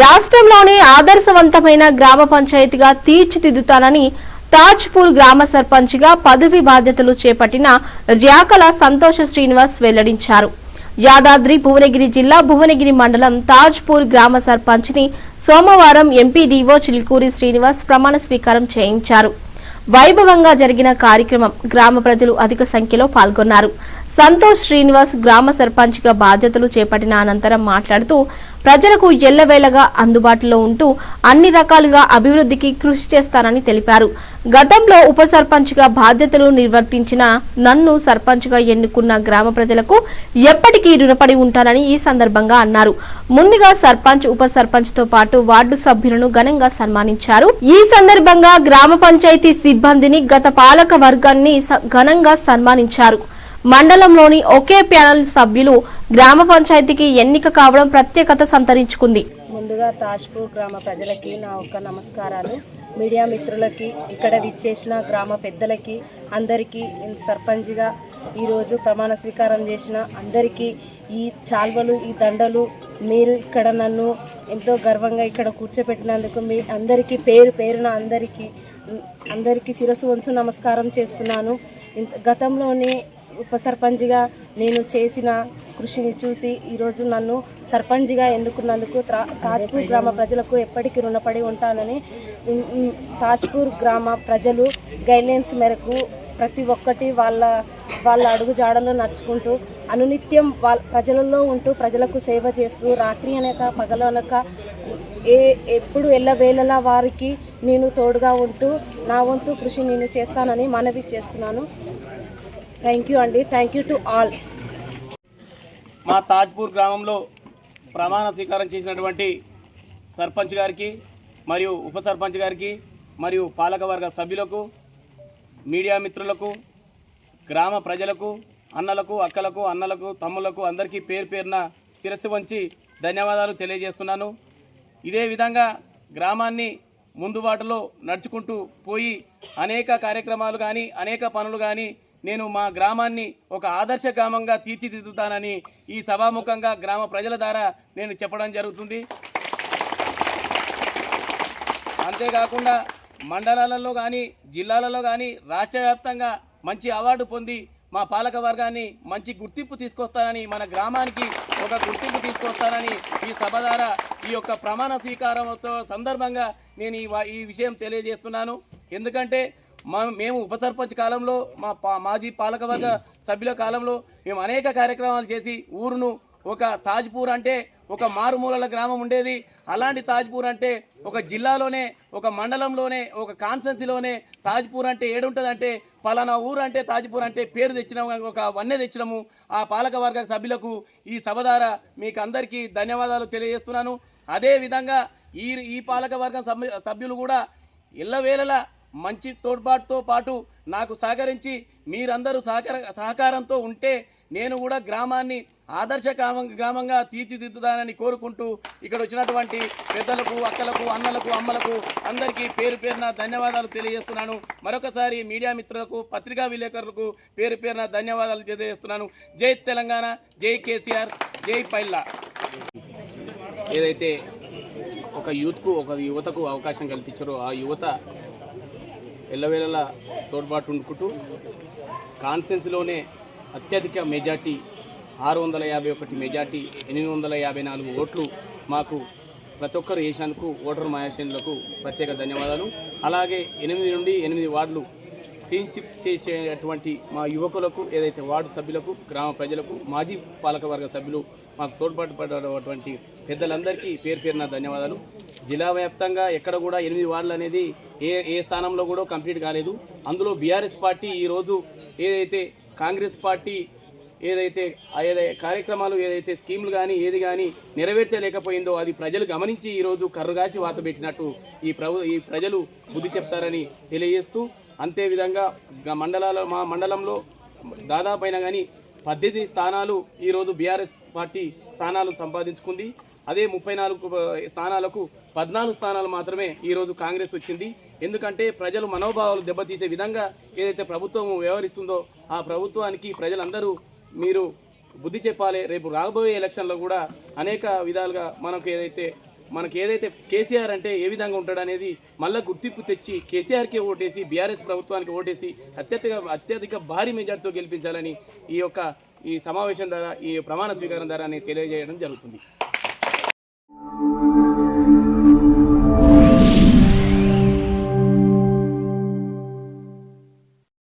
రాష్ట్రంలోని ఆదర్శవంతమైన గ్రామ పంచాయతీగా తీర్చిదిద్దుతానని తాజ్పూర్ గ్రామ సర్పంచ్గా పదవి బాధ్యతలు చేపట్టిన ర్యాకల సంతోష శ్రీనివాస్ వెల్లడించారు. యాదాద్రి భువనగిరి జిల్లా భువనగిరి మండలం తాజ్పూర్ గ్రామ సర్పంచ్ని సోమవారం ఎంపీడీఓ చిల్కూరి శ్రీనివాస్ ప్రమాణ స్వీకారం చేయించారు. వైభవంగా జరిగిన కార్యక్రమం గ్రామ ప్రజలు అధిక సంఖ్యలో పాల్గొన్నారు. సంతోష్ శ్రీనివాస్ గ్రామ సర్పంచ్గా బాధ్యతలు చేపట్టిన అనంతరం మాట్లాడుతూ ప్రజలకు ఎల్లవేళగా అందుబాటులో ఉంటూ అన్ని రకాలుగా అభివృద్ధికి కృషి చేస్తానని తెలిపారు. గతంలో ఉప సర్పంచ్గా బాధ్యతలు నిర్వర్తించిన నన్ను సర్పంచ్గా ఎన్నుకున్న గ్రామ ప్రజలకు ఎప్పటికీ రుణపడి ఉంటానని ఈ సందర్భంగా అన్నారు. ముందుగా సర్పంచ్ ఉప సర్పంచ్తో పాటు వార్డు సభ్యులను ఘనంగా సన్మానించారు. ఈ సందర్భంగా గ్రామ పంచాయతీ సిబ్బందిని గత పాలక వర్గాన్ని ఘనంగా సన్మానించారు. మండలంలోని ఒకే ప్యానెల్ సభ్యులు గ్రామ పంచాయతీకి ఎన్నిక కావడం ప్రత్యేకత సంతరించుకుంది. ముందుగా తాజ్పూర్ గ్రామ ప్రజలకి నా ఒక్క నమస్కారాలు. మీడియా మిత్రులకి, ఇక్కడ విచ్చేసిన గ్రామ పెద్దలకి అందరికీ సర్పంచ్గా ఈరోజు ప్రమాణ స్వీకారం చేసిన అందరికీ ఈ చాల్వలు, ఈ దండలు మీరు ఇక్కడ నన్ను ఎంతో గర్వంగా ఇక్కడ కూర్చోపెట్టినందుకు మీ అందరికీ పేరు పేరున అందరికీ శిరస్సు వంచు నమస్కారం చేస్తున్నాను. గతంలోనే ఉప సర్పంచ్గా నేను చేసిన కృషిని చూసి ఈరోజు నన్ను సర్పంచ్గా ఎన్నుకున్నందుకు తాజ్పూర్ గ్రామ ప్రజలకు ఎప్పటికీ రుణపడి ఉంటానని, తాజ్పూర్ గ్రామ ప్రజలు గైడ్లైన్స్ మేరకు ప్రతి ఒక్కటి వాళ్ళ అడుగు జాడలో నడుచుకుంటూ అనునిత్యం ప్రజలలో ఉంటూ ప్రజలకు సేవ చేస్తూ రాత్రి అనక పగలు అనక ఎప్పుడు ఎల్లవేళలా వారికి నేను తోడుగా ఉంటూ నా వంతు కృషి నేను చేస్తానని మనవి చేస్తున్నాను. థ్యాంక్ యూ అండి. Thank you to all. మా తాజ్పూర్ గ్రామంలో ప్రమాణ స్వీకారం చేసినటువంటి సర్పంచ్ గారికి మరియు ఉప సర్పంచ్ గారికి మరియు పాలకవర్గ సభ్యులకు, మీడియా మిత్రులకు, గ్రామ ప్రజలకు, అన్నలకు, అక్కలకు, అన్నలకు, తమ్ములకు అందరికీ పేరు పేరున శిరస్సు వంచి ధన్యవాదాలు తెలియజేస్తున్నాను. ఇదే విధంగా గ్రామాన్ని ముందు బాటలో నడుచుకుంటూ పోయి అనేక కార్యక్రమాలు కానీ అనేక పనులు కానీ నేను మా గ్రామాన్ని ఒక ఆదర్శ గ్రామంగా తీర్చిదిద్దుతానని ఈ సభాముఖంగా గ్రామ ప్రజల ద్వారా నేను చెప్పడం జరుగుతుంది. అంతేకాకుండా మండలాలలో కానీ జిల్లాలలో కానీ రాష్ట్ర వ్యాప్తంగా మంచి అవార్డు పొంది మా పాలక వర్గాన్ని మంచి గుర్తింపు తీసుకొస్తానని, మన గ్రామానికి ఒక గుర్తింపు తీసుకొస్తానని ఈ సభ ద్వారా ఈ యొక్క ప్రమాణ స్వీకారోత్సవ సందర్భంగా నేను ఈ విషయం తెలియజేస్తున్నాను. ఎందుకంటే మేము ఉప సర్పంచ్ కాలంలో మాజీ పాలకవర్గ సభ్యుల కాలంలో మేము అనేక కార్యక్రమాలు చేసి ఊరును ఒక తాజ్పూర్ అంటే ఒక మారుమూలల గ్రామం ఉండేది. అలాంటి తాజ్పూర్ అంటే ఒక జిల్లాలోనే, ఒక మండలంలోనే, ఒక కాన్స్టెన్సీలోనే తాజ్పూర్ అంటే ఏడుంటుందంటే పలానా ఊరు అంటే తాజ్పూర్ అంటే పేరు తెచ్చినాము, ఒక వన్నె తెచ్చినాము. ఆ పాలకవర్గ సభ్యులకు ఈ సభ ద్వారా మీకు అందరికీ ధన్యవాదాలు తెలియజేస్తున్నాను. అదేవిధంగా ఈ పాలకవర్గ సభ్యులు కూడా ఎల్లవేళలా మంచి తోడ్పాటుతో పాటు నాకు సహకరించి మీరందరూ సహకారంతో ఉంటే నేను కూడా గ్రామాన్ని ఆదర్శ గ్రామంగా తీర్చిదిద్దుతానని కోరుకుంటూ ఇక్కడ వచ్చినటువంటి పెద్దలకు, అక్కలకు, అన్నలకు, అమ్మలకు అందరికీ పేరు పేరున ధన్యవాదాలు తెలియజేస్తున్నాను. మరొకసారి మీడియా మిత్రులకు, పత్రికా విలేకరులకు పేరు పేరున ధన్యవాదాలు తెలియజేస్తున్నాను. జై తెలంగాణ, జై కేసీఆర్, జై పైల్లా. ఏదైతే ఒక యువతకు అవకాశం కల్పించారో ఆ యువత ఎల్లవేళలా తోడ్పాటు ఉండుకుంటూ కాన్ఫరెన్స్లోనే అత్యధిక మెజార్టీ 651 మెజార్టీ, 854 ఓట్లు మాకు ప్రతి ఒక్కరు వేసినందుకు ఓటర్ మహాశయులకు ప్రత్యేక ధన్యవాదాలు. అలాగే 8 నుండి 8 వార్డులు క్లీన్ చిప్ చేసేటువంటి మా యువకులకు, ఏదైతే వార్డు సభ్యులకు, గ్రామ ప్రజలకు, మాజీ పాలకవర్గ సభ్యులు మాకు తోడ్పాటు పడేటువంటి పెద్దలందరికీ పేరు పేరున ధన్యవాదాలు. జిల్లా వ్యాప్తంగా ఎక్కడ కూడా 8 వార్డులు అనేది ఏ స్థానంలో కూడా కంప్లీట్ కాలేదు. అందులో బీఆర్ఎస్ పార్టీ ఈరోజు ఏదైతే కాంగ్రెస్ పార్టీ ఏదైతే కార్యక్రమాలు, ఏదైతే స్కీములు కానీ ఏది కానీ నెరవేర్చలేకపోయిందో అది ప్రజలు గమనించి ఈరోజు కర్రుగాసి వాత పెట్టినట్టు ఈ ప్రజలు బుద్ధి చెప్తారని తెలియజేస్తూ, అంతేవిధంగా మా మండలంలో దాదాపైన కానీ 18 స్థానాలు ఈరోజు బీఆర్ఎస్ పార్టీ స్థానాలు సంపాదించుకుంది. అదే 34 స్థానాలకు 14 స్థానాలు మాత్రమే ఈరోజు కాంగ్రెస్ వచ్చింది. ఎందుకంటే ప్రజలు మనోభావాలు దెబ్బతీసే విధంగా ఏదైతే ప్రభుత్వం వ్యవహరిస్తుందో ఆ ప్రభుత్వానికి ప్రజలందరూ మీరు బుద్ధి చెప్పాలి. రేపు రాబోయే ఎలక్షన్లో కూడా అనేక విధాలుగా మనకు ఏదైతే కేసీఆర్ అంటే ఏ విధంగా ఉంటాడు అనేది మళ్ళీ గుర్తింపు తెచ్చి కేసీఆర్కే ఓటేసి బీఆర్ఎస్ ప్రభుత్వానికి ఓటేసి అత్యధిక భారీ మెజార్టీతో గెలిపించాలని ఈ సమావేశం ద్వారా ఈ ప్రమాణ స్వీకారం ద్వారా తెలియజేయడం జరుగుతుంది.